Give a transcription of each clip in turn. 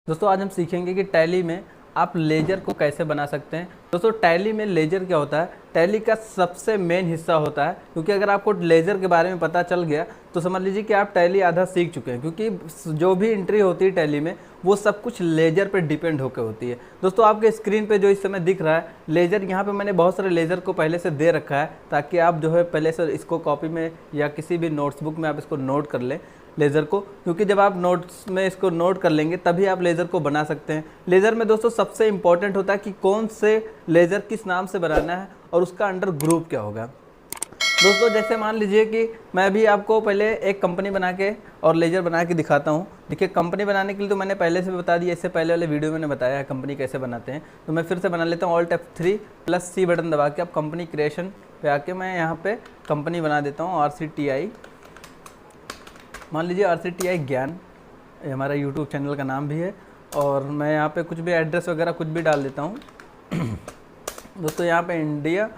दोस्तों आज हम सीखेंगे कि टैली में आप लेजर को कैसे बना सकते हैं। दोस्तों टैली में लेजर क्या होता है, टैली का सबसे मेन हिस्सा होता है, क्योंकि अगर आपको लेजर के बारे में पता चल गया तो समझ लीजिए कि आप टैली आधा सीख चुके हैं, क्योंकि जो भी एंट्री होती है टैली में वो सब कुछ लेजर पे डिपेंड होकर होती है। दोस्तों आपके स्क्रीन पे जो इस समय दिख रहा है लेजर, यहाँ पे मैंने बहुत सारे लेजर को पहले से दे रखा है ताकि आप जो है पहले से इसको कॉपी में या किसी भी नोट्सबुक में आप इसको नोट कर लें लेज़र को, क्योंकि जब आप नोट्स में इसको नोट कर लेंगे तभी आप लेज़र को बना सकते हैं। लेज़र में दोस्तों सबसे इंपॉर्टेंट होता है कि कौन से लेज़र किस नाम से बनाना है और उसका अंडर ग्रुप क्या होगा। दोस्तों जैसे मान लीजिए कि मैं भी आपको पहले एक कंपनी बना के और लेज़र बना के दिखाता हूँ। देखिए कंपनी बनाने के लिए तो मैंने पहले से भी बता दिया, इससे पहले वाले वीडियो में मैंने बताया है कंपनी कैसे बनाते हैं, तो मैं फिर से बना लेता हूँ। Alt F3+C बटन दबा के आप कंपनी क्रिएशन पे आके मैं यहाँ पे कंपनी बना देता हूँ RCTI। मान लीजिए RCTI ज्ञान, ये हमारा यूट्यूब चैनल का नाम भी है, और मैं यहाँ पे कुछ भी एड्रेस वगैरह कुछ भी डाल देता हूँ। दोस्तों यहाँ पे इंडिया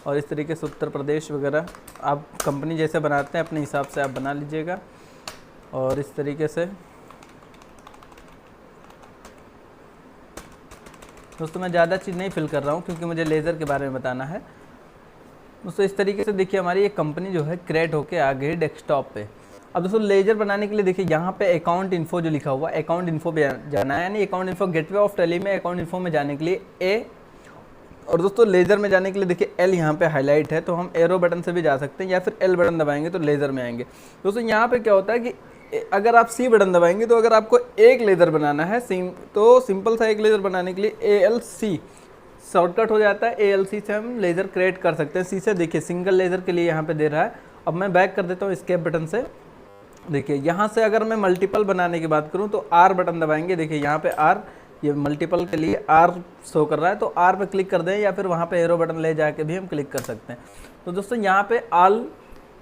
और इस तरीके से उत्तर प्रदेश वगैरह आप कंपनी जैसे बनाते हैं अपने हिसाब से आप बना लीजिएगा। और इस तरीके से दोस्तों मैं ज़्यादा चीज़ नहीं फिल कर रहा हूँ क्योंकि मुझे लेज़र के बारे में बताना है। दोस्तों इस तरीके से देखिए हमारी ये कंपनी जो है क्रिएट होके आ गई डेस्कटॉप पे। अब दोस्तों लेजर बनाने के लिए देखिए यहाँ पे अकाउंट इन्फो जो लिखा हुआ है, अकाउंट इन्फो पे जाना है, यानी account info gateway of tally में अकाउंट इन्फो में जाने के लिए ए, और दोस्तों लेज़र में जाने के लिए देखिए एल यहाँ पे हाईलाइट है, तो हम एरो बटन से भी जा सकते हैं या फिर एल बटन दबाएंगे तो लेज़र में आएंगे। दोस्तों यहाँ पे क्या होता है कि अगर आप सी बटन दबाएंगे तो अगर आपको एक लेज़र बनाना है तो सिंपल सा एक लेज़र बनाने के लिए ALC शॉर्टकट हो जाता है, ALC से हम लेज़र क्रिएट कर सकते हैं। सी से देखिए सिंगल लेज़र के लिए यहाँ पे दे रहा है। अब मैं बैक कर देता हूँ एस्केप बटन से। देखिए यहाँ से अगर मैं मल्टीपल बनाने की बात करूँ तो R बटन दबाएंगे, देखिए यहाँ पे R, ये मल्टीपल के लिए R शो कर रहा है, तो R पे क्लिक कर दें या फिर वहाँ पे एरो बटन ले जाके भी हम क्लिक कर सकते हैं। तो दोस्तों यहाँ पे ऑल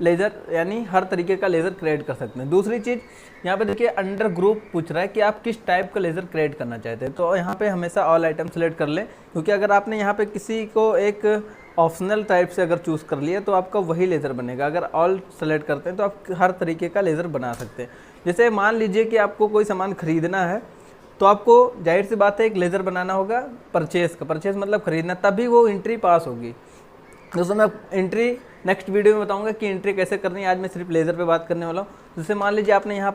लेज़र यानी हर तरीके का लेज़र क्रिएट कर सकते हैं। दूसरी चीज़ यहाँ पे देखिए अंडर ग्रुप पूछ रहा है कि आप किस टाइप का लेज़र क्रिएट करना चाहते हैं, तो यहाँ पे हमेशा ऑल आइटम सेलेक्ट कर लें, क्योंकि अगर आपने यहाँ पे किसी को एक ऑप्शनल टाइप से अगर चूज़ कर लिया तो आपका वही लेज़र बनेगा। अगर ऑल सेलेक्ट करते हैं तो आप हर तरीके का लेज़र बना सकते हैं। जैसे मान लीजिए कि आपको कोई सामान खरीदना है तो आपको जाहिर सी बात है एक लेज़र बनाना होगा परचेज़ का, परचेज़ मतलब खरीदना, तभी वो एंट्री पास होगी। दोस्तों मैं एंट्री नेक्स्ट वीडियो में बताऊंगा कि एंट्री कैसे करनी है, आज मैं सिर्फ लेज़र पे बात करने वाला हूँ। जैसे मान लीजिए आपने यहाँ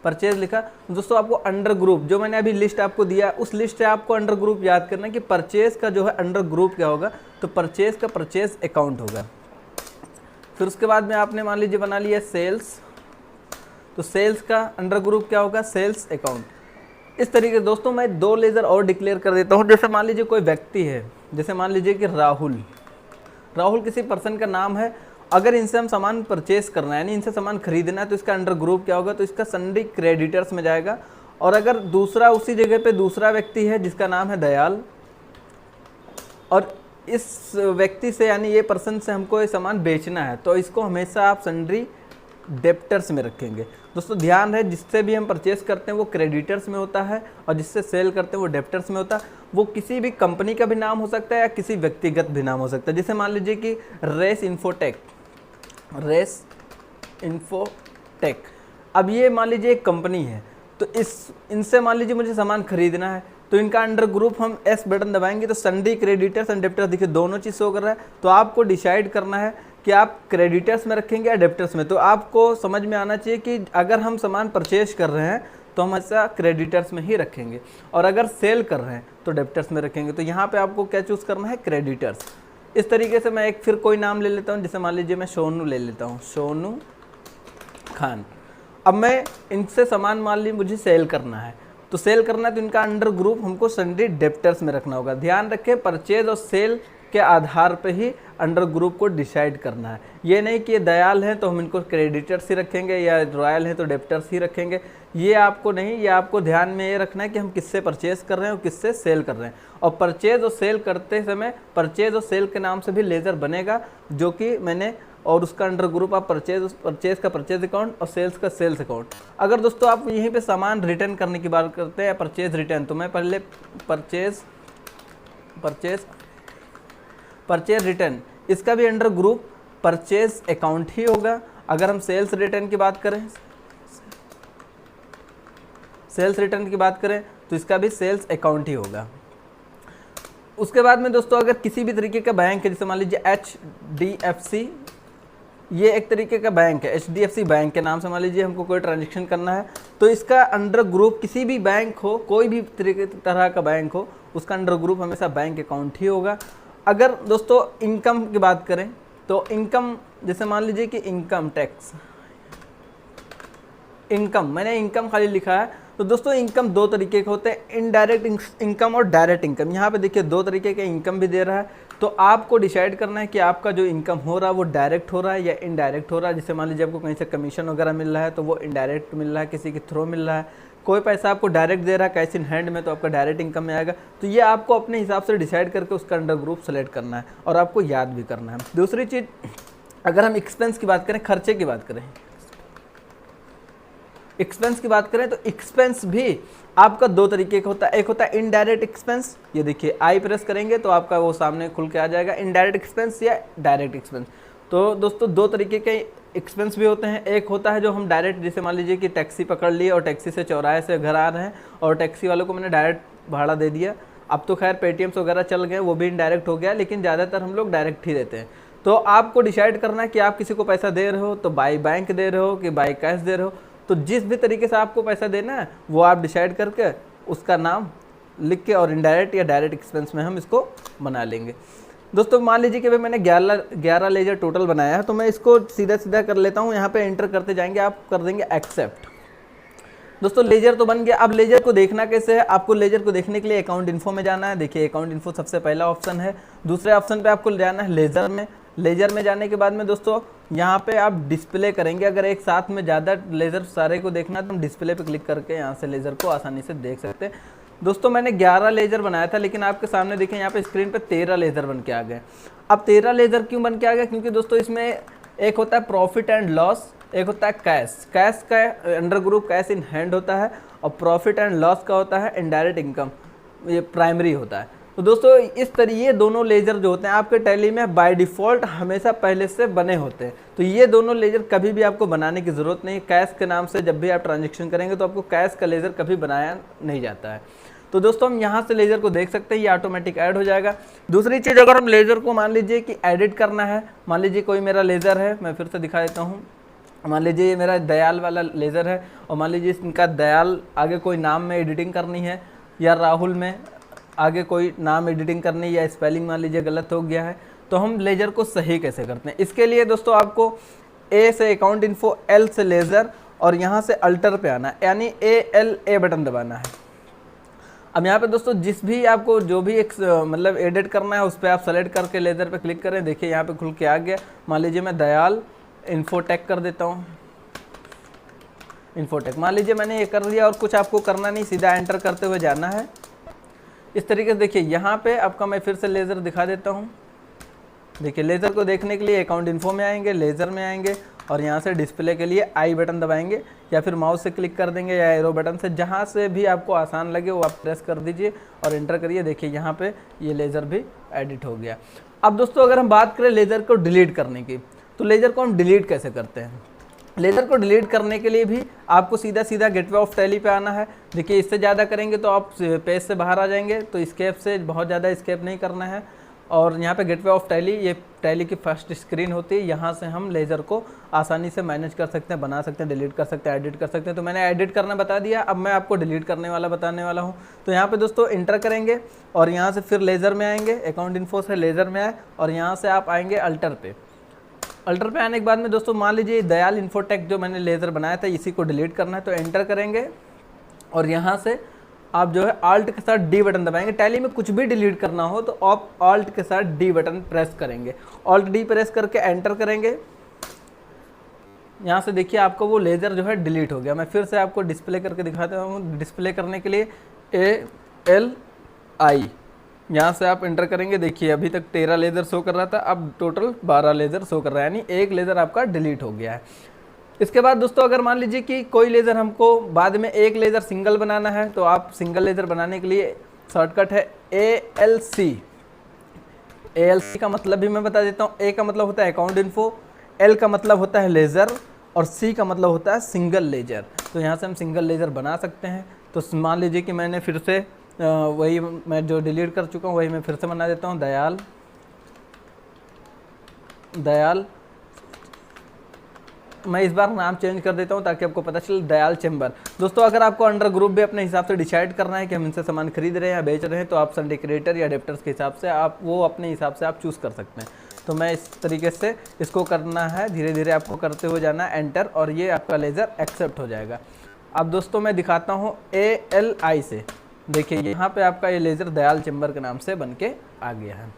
परचेज लिखा, दोस्तों आपको अंडर ग्रुप जो मैंने अभी लिस्ट आपको दिया उस लिस्ट से आपको अंडर ग्रुप याद करना है कि परचेज का जो है अंडर ग्रुप क्या होगा, तो परचेज का परचेज अकाउंट होगा। फिर उसके बाद में आपने मान लीजिए बना लिया सेल्स, तो सेल्स का अंडर ग्रुप क्या होगा, सेल्स अकाउंट। इस तरीके से दोस्तों मैं दो लेज़र और डिक्लेयर कर देता हूँ। जैसे मान लीजिए कोई व्यक्ति है, जैसे मान लीजिए कि राहुल किसी पर्सन का नाम है, अगर इनसे हम सामान परचेस करना है यानी इनसे सामान खरीदना है तो इसका अंडर ग्रुप क्या होगा, तो इसका सन्डी क्रेडिटर्स में जाएगा। और अगर दूसरा उसी जगह पे दूसरा व्यक्ति है जिसका नाम है दयाल, और इस व्यक्ति से यानी ये पर्सन से हमको ये सामान बेचना है, तो इसको हमेशा आप सन्ड्री डेप्टर्स में रखेंगे। दोस्तों ध्यान है जिससे भी हम परचेस करते हैं वो क्रेडिटर्स में होता है और जिससे सेल करते हैं वो डेप्टर्स में होता है। वो किसी भी कंपनी का भी नाम हो सकता है या किसी व्यक्तिगत भी नाम हो सकता है। जैसे मान लीजिए कि रेस इन्फोटेक, अब ये मान लीजिए एक कंपनी है, तो इनसे मान लीजिए मुझे सामान खरीदना है, तो इनका अंडर ग्रुप हम एस बटन दबाएंगे तो सन्डी क्रेडिटर्स एंड डेप्टर्स, देखिए दोनों चीज़ शो कर रहा है। तो आपको डिसाइड करना है कि आप क्रेडिटर्स में रखेंगे या डेप्टर्स में। तो आपको समझ में आना चाहिए कि अगर हम सामान परचेज कर रहे हैं तो हम ऐसा क्रेडिटर्स में ही रखेंगे, और अगर सेल कर रहे हैं तो डेप्टर्स में रखेंगे। तो यहाँ पे आपको क्या चूज़ करना है, क्रेडिटर्स। इस तरीके से मैं एक फिर कोई नाम ले लेता हूँ, जैसे मान लीजिए मैं सोनू ले लेता हूँ, सोनू खान। अब मैं इनसे सामान मान ली मुझे सेल करना है, तो सेल करना है तो इनका अंडर ग्रुप हमको सन्डी डेप्टर्स में रखना होगा। ध्यान रखें परचेज और सेल के आधार पे ही अंडर ग्रुप को डिसाइड करना है। ये नहीं कि ये दयाल हैं तो हम इनको क्रेडिटर्स ही रखेंगे या रॉयल हैं तो डेप्टर्स ही रखेंगे, ये आपको नहीं, ये आपको ध्यान में ये रखना है कि हम किससे परचेज कर रहे हैं और किससे सेल कर रहे हैं। और परचेज और सेल करते समय परचेज और सेल के नाम से भी लेज़र बनेगा, जो कि मैंने, और उसका अंडर ग्रुप आप परचेज का परचेज अकाउंट और सेल्स का सेल्स अकाउंट। अगर दोस्तों आप यहीं पे सामान रिटर्न करने की बात करते हैं या परचेज रिटर्न, तो मैं पहले परचेज रिटर्न, इसका भी अंडर ग्रुप परचेज अकाउंट ही होगा। अगर हम सेल्स रिटर्न की बात करें, सेल्स रिटर्न की बात करें तो इसका भी सेल्स अकाउंट ही होगा। उसके बाद में दोस्तों अगर किसी भी तरीके का बैंक है, जैसे मान लीजिए HDFC, ये एक तरीके का बैंक है, HDFC बैंक के नाम से मान लीजिए हमको कोई ट्रांजेक्शन करना है, तो इसका अंडर ग्रुप किसी भी बैंक हो, कोई भी तरह का बैंक हो, उसका अंडर ग्रुप हमेशा बैंक अकाउंट ही होगा। अगर दोस्तों इनकम की बात करें तो इनकम, जैसे मान लीजिए कि इनकम टैक्स, इनकम, मैंने इनकम खाली लिखा है, तो दोस्तों इनकम दो तरीके के होते हैं, इनडायरेक्ट इनकम और डायरेक्ट इनकम। यहाँ पे देखिए दो तरीके के इनकम भी दे रहा है, तो आपको डिसाइड करना है कि आपका जो इनकम हो रहा है वो डायरेक्ट हो रहा है या इनडायरेक्ट हो रहा है। जैसे मान लीजिए आपको कहीं से कमीशन वगैरह मिल रहा है तो वो इनडायरेक्ट मिल रहा है, किसी के थ्रू मिल रहा है। कोई पैसा आपको डायरेक्ट दे रहा है कैश इन हैंड में, तो आपका डायरेक्ट इनकम में आएगा। तो ये आपको अपने हिसाब से डिसाइड करके उसका अंडर ग्रुप सेलेक्ट करना है और आपको याद भी करना है। दूसरी चीज़, अगर हम एक्सपेंस की बात करें, खर्चे की बात करें, एक्सपेंस की बात करें तो एक्सपेंस भी आपका दो तरीके का होता है। एक होता है इनडायरेक्ट एक्सपेंस, ये देखिए आई प्रेस करेंगे तो आपका वो सामने खुल के आ जाएगा, इनडायरेक्ट एक्सपेंस या डायरेक्ट एक्सपेंस। तो दोस्तों दो तरीके के एक्सपेंस भी होते हैं। एक होता है जो हम डायरेक्ट, जैसे मान लीजिए कि टैक्सी पकड़ लिए और टैक्सी से चौराहे से घर आ रहे हैं और टैक्सी वालों को मैंने डायरेक्ट भाड़ा दे दिया। अब तो खैर पेटीएम्स वगैरह चल गए, वो भी इनडायरेक्ट हो गया, लेकिन ज़्यादातर हम लोग डायरेक्ट ही देते हैं। तो आपको डिसाइड करना है कि आप किसी को पैसा दे रहे हो तो बाई बैंक दे रहे हो कि बाई कैश दे रहे हो। तो जिस भी तरीके से आपको पैसा देना है वो आप डिसाइड करके उसका नाम लिख के और इनडायरेक्ट या डायरेक्ट एक्सपेंस में हम इसको बना लेंगे। दोस्तों मान लीजिए कि भाई मैंने 11 लेजर टोटल बनाया है, तो मैं इसको सीधा सीधा कर लेता हूँ। यहाँ पे एंटर करते जाएंगे, आप कर देंगे एक्सेप्ट। दोस्तों लेजर तो बन गया। अब लेजर को देखना कैसे है, आपको लेजर को देखने के लिए अकाउंट इन्फो में जाना है। देखिए अकाउंट इन्फो सबसे पहला ऑप्शन है। दूसरे ऑप्शन पे आपको जाना है लेजर में। लेजर में जाने के बाद में दोस्तों यहाँ पे आप डिस्प्ले करेंगे। अगर एक साथ में ज़्यादा लेजर सारे को देखना है तो हम डिस्प्ले पे क्लिक करके यहाँ से लेजर को आसानी से देख सकते हैं। दोस्तों मैंने 11 लेजर बनाया था, लेकिन आपके सामने देखें यहाँ पे स्क्रीन पे 13 लेजर बन के आ गए। अब 13 लेजर क्यों बन के आ गया? क्योंकि दोस्तों इसमें एक होता है प्रॉफिट एंड लॉस, एक होता है कैश। कैश का under group cash in hand होता है और प्रॉफिट एंड लॉस का होता है इनडायरेक्ट इनकम, ये प्राइमरी होता है। तो दोस्तों इस तरीके ये दोनों लेजर जो होते हैं आपके टैली में बाय डिफ़ॉल्ट हमेशा पहले से बने होते हैं। तो ये दोनों लेजर कभी भी आपको बनाने की ज़रूरत नहीं। कैश के नाम से जब भी आप ट्रांजेक्शन करेंगे तो आपको कैश का लेजर कभी बनाया नहीं जाता है। तो दोस्तों हम यहाँ से लेजर को देख सकते हैं, ये ऑटोमेटिक ऐड हो जाएगा। दूसरी चीज़, अगर हम लेजर को मान लीजिए कि एडिट करना है, मान लीजिए कोई मेरा लेजर है, मैं फिर से दिखा देता हूँ। मान लीजिए ये मेरा दयाल वाला लेज़र है और मान लीजिए इनका दयाल आगे कोई नाम में एडिटिंग करनी है या राहुल में आगे कोई नाम एडिटिंग करनी है या स्पेलिंग मान लीजिए गलत हो गया है, तो हम लेजर को सही कैसे करते हैं? इसके लिए दोस्तों आपको ए से अकाउंट इन्फो, एल से लेज़र और यहाँ से अल्टर पे आना है, यानी ए बटन दबाना है। अब यहाँ पे दोस्तों जिस भी आपको जो भी एक मतलब एडिट करना है उस पर आप सेलेक्ट करके लेज़र पे क्लिक करें। देखिए यहाँ पे खुल के आ गया। मान लीजिए मैं दयाल इन्फोटेक कर देता हूँ, इन्फोटेक मान लीजिए मैंने ये कर दिया और कुछ आपको करना नहीं, सीधा एंटर करते हुए जाना है इस तरीके से। देखिए यहाँ पे आपका मैं फिर से लेज़र दिखा देता हूँ। देखिए लेज़र को देखने के लिए अकाउंट इन्फो में आएंगे, लेज़र में आएंगे और यहाँ से डिस्प्ले के लिए आई बटन दबाएंगे या फिर माउस से क्लिक कर देंगे या एरो बटन से, जहाँ से भी आपको आसान लगे वो आप प्रेस कर दीजिए और एंटर करिए। देखिए यहाँ पे ये लेज़र भी एडिट हो गया। अब दोस्तों अगर हम बात करें लेज़र को डिलीट करने की, तो लेज़र को हम डिलीट कैसे करते हैं? लेज़र को डिलीट करने के लिए भी आपको सीधा सीधा गेटवे ऑफ टैली पे आना है। देखिए इससे ज़्यादा करेंगे तो आप पेज से बाहर आ जाएंगे, तो स्केप से बहुत ज़्यादा स्केप नहीं करना है। और यहाँ पे गेटवे ऑफ टैली, ये टैली की फर्स्ट स्क्रीन होती है, यहाँ से हम लेज़र को आसानी से मैनेज कर सकते हैं, बना सकते हैं, डिलीट कर सकते हैं, एडिट कर सकते हैं। तो मैंने एडिट करना बता दिया, अब मैं आपको डिलीट करने वाला बताने वाला हूँ। तो यहाँ पे दोस्तों इंटर करेंगे और यहाँ से फिर लेज़र में आएंगे, अकाउंट इन्फो से लेज़र में आए और यहाँ से आप आएंगे अल्टर पे। अल्टर पे आने के बाद में दोस्तों मान लीजिए दयाल इन्फोटेक जो मैंने लेज़र बनाया था इसी को डिलीट करना है, तो एंटर करेंगे और यहाँ से आप जो है ऑल्ट के साथ डी बटन दबाएंगे। टैली में कुछ भी डिलीट करना हो तो आप ऑल्ट के साथ डी बटन प्रेस करेंगे, ऑल्ट डी प्रेस करके एंटर करेंगे। यहाँ से देखिए आपको वो लेज़र जो है डिलीट हो गया। मैं फिर से आपको डिस्प्ले करके दिखाता हूँ। डिस्प्ले करने के लिए ALI यहाँ से आप एंटर करेंगे। देखिए अभी तक 13 लेज़र शो कर रहा था, अब टोटल 12 लेज़र शो कर रहा है, यानी एक लेज़र आपका डिलीट हो गया है। इसके बाद दोस्तों अगर मान लीजिए कि कोई लेज़र हमको बाद में एक लेज़र सिंगल बनाना है, तो आप सिंगल लेज़र बनाने के लिए शॉर्टकट है ALC। ALC का मतलब भी मैं बता देता हूँ। A का मतलब होता है अकाउंट इन्फो, L का मतलब होता है लेज़र और C का मतलब होता है सिंगल लेज़र। तो यहाँ से हम सिंगल लेज़र बना सकते हैं। तो मान लीजिए कि मैंने फिर से वही मैं जो डिलीट कर चुका हूँ वही मैं फिर से बना देता हूँ, दयाल। मैं इस बार नाम चेंज कर देता हूँ ताकि आपको पता चले, दयाल चेंबर। दोस्तों अगर आपको अंडर ग्रुप भी अपने हिसाब से डिसाइड करना है कि हम इनसे सामान खरीद रहे हैं या बेच रहे हैं, तो आप संडे क्रिएटर या अडेप्टर्स के हिसाब से आप वो अपने हिसाब से आप चूज़ कर सकते हैं। तो मैं इस तरीके से इसको करना है, धीरे धीरे आपको करते हुए जाना है एंटर, और ये आपका लेज़र एक्सेप्ट हो जाएगा। अब दोस्तों मैं दिखाता हूँ ALI से, देखिए यहाँ पे आपका ये लेज़र दयाल चेंबर के नाम से बन के आ गया है।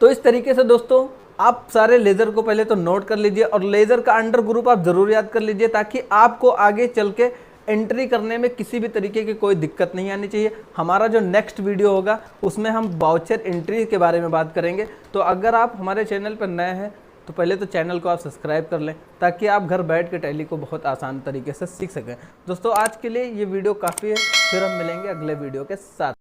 तो इस तरीके से दोस्तों आप सारे लेज़र को पहले तो नोट कर लीजिए, और लेज़र का अंडर ग्रुप आप ज़रूर याद कर लीजिए ताकि आपको आगे चल के एंट्री करने में किसी भी तरीके की कोई दिक्कत नहीं आनी चाहिए। हमारा जो नेक्स्ट वीडियो होगा उसमें हम वाउचर एंट्री के बारे में बात करेंगे। तो अगर आप हमारे चैनल पर नए हैं तो पहले तो चैनल को आप सब्सक्राइब कर लें ताकि आप घर बैठ के टैली को बहुत आसान तरीके से सीख सकें। दोस्तों आज के लिए ये वीडियो काफ़ी है, फिर हम मिलेंगे अगले वीडियो के साथ।